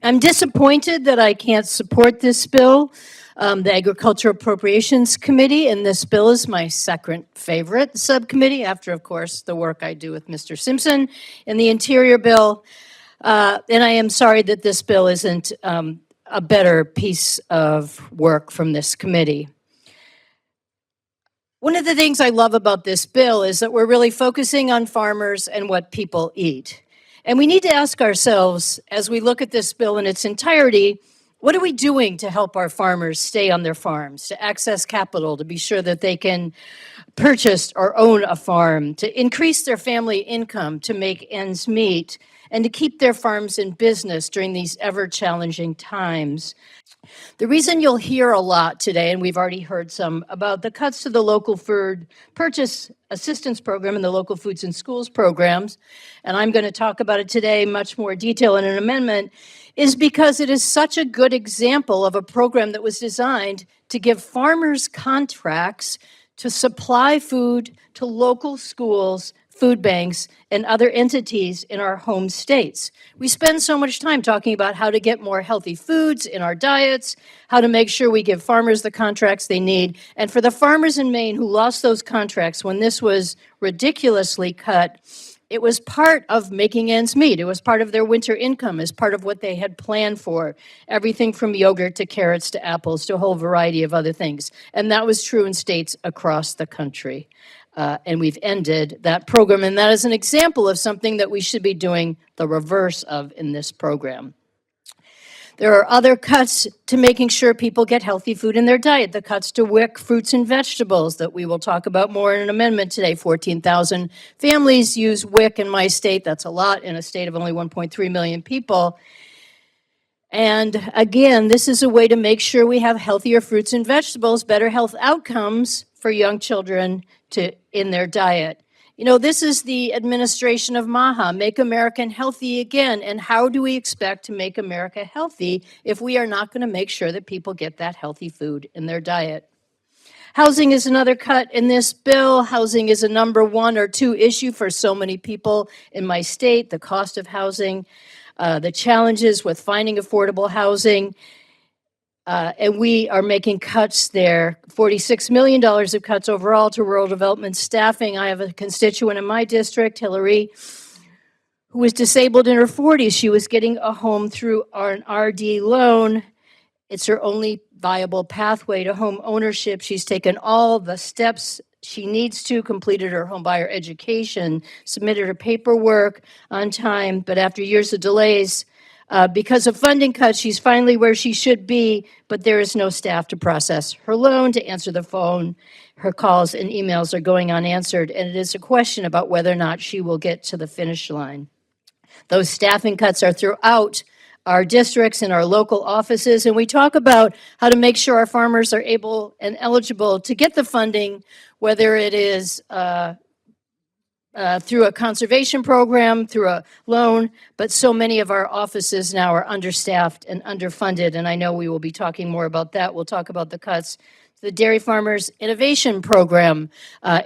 I'm disappointed that I can't support this bill. The Agriculture Appropriations Committee, and this bill is my second favorite subcommittee after, of course, the work I do with Mr. Simpson in the Interior bill. And I am sorry that this bill isn't a better piece of work from this committee. One of the things I love about this bill is that we're really focusing on farmers and what people eat. And we need to ask ourselves, as we look at this bill in its entirety, what are we doing to help our farmers stay on their farms, to access capital, to be sure that they can purchase or own a farm, to increase their family income, to make ends meet, and to keep their farms in business during these ever-challenging times? The reason you'll hear a lot today, and we've already heard some, about the cuts to the local food purchase assistance program and the local foods and schools programs, and I'm going to talk about it today in much more detail in an amendment, is because it is such a good example of a program that was designed to give farmers contracts to supply food to local schools, food banks, and other entities in our home states. We spend so much time talking about how to get more healthy foods in our diets, how to make sure we give farmers the contracts they need. And for the farmers in Maine who lost those contracts when this was ridiculously cut, it was part of making ends meet. It was part of their winter income, as part of what they had planned for. Everything from yogurt to carrots to apples to a whole variety of other things. And that was true in states across the country. And we've ended that program. And that is an example of something that we should be doing the reverse of in this program. There are other cuts to making sure people get healthy food in their diet, the cuts to WIC fruits and vegetables that we will talk about more in an amendment today. 14,000 families use WIC in my state. That's a lot in a state of only 1.3 million people. And again, this is a way to make sure we have healthier fruits and vegetables, better health outcomes for young children in their diet. You know, this is the administration of MAHA, Make America Healthy Again. And how do we expect to make America healthy if we are not going to make sure that people get that healthy food in their diet? Housing is another cut in this bill. Housing is a number 1 or 2 issue for so many people in my state, the cost of housing, the challenges with finding affordable housing. And we are making cuts there, $46 million of cuts overall to rural development staffing. I have a constituent in my district, Hillary, who was disabled in her 40s. She was getting a home through an RD loan. It's her only viable pathway to home ownership. She's taken all the steps she needs to, completed her home buyer education, submitted her paperwork on time, but after years of delays, because of funding cuts, she's finally where she should be, but there is no staff to process her loan, to answer the phone. Her calls and emails are going unanswered, and it is a question about whether or not she will get to the finish line. Those staffing cuts are throughout our districts and our local offices, and we talk about how to make sure our farmers are able and eligible to get the funding, whether it is through a conservation program, through a loan, but so many of our offices now are understaffed and underfunded, and I know we will be talking more about that. We'll talk about the cuts to the Dairy Farmers Innovation Program.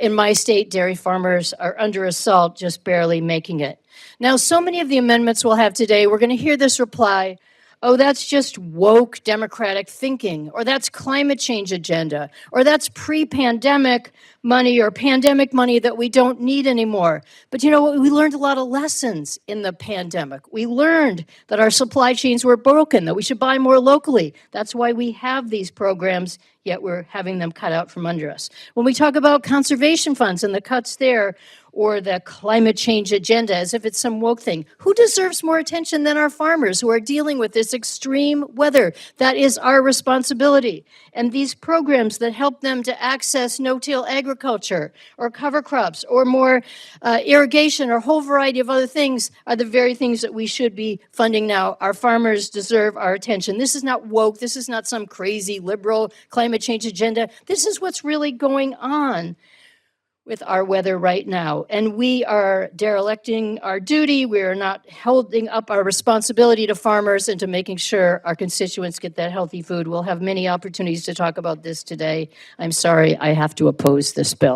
In my state, dairy farmers are under assault, just barely making it. Now, so many of the amendments we'll have today, we're going to hear this reply, oh, that's just woke Democratic thinking, or that's climate change agenda, or that's pre-pandemic money or pandemic money that we don't need anymore. But you know what? We learned a lot of lessons in the pandemic. We learned that our supply chains were broken, that we should buy more locally. That's why we have these programs, yet we're having them cut out from under us. When we talk about conservation funds and the cuts there, or the climate change agenda as if it's some woke thing, who deserves more attention than our farmers who are dealing with this extreme weather? That is our responsibility. And these programs that help them to access no-till agriculture or cover crops or more irrigation or a whole variety of other things are the very things that we should be funding now. Our farmers deserve our attention. This is not woke. This is not some crazy liberal climate change agenda. This is what's really going on with our weather right now. And we are derelicting our duty. We are not holding up our responsibility to farmers and to making sure our constituents get that healthy food. We'll have many opportunities to talk about this today. I'm sorry, I have to oppose this bill.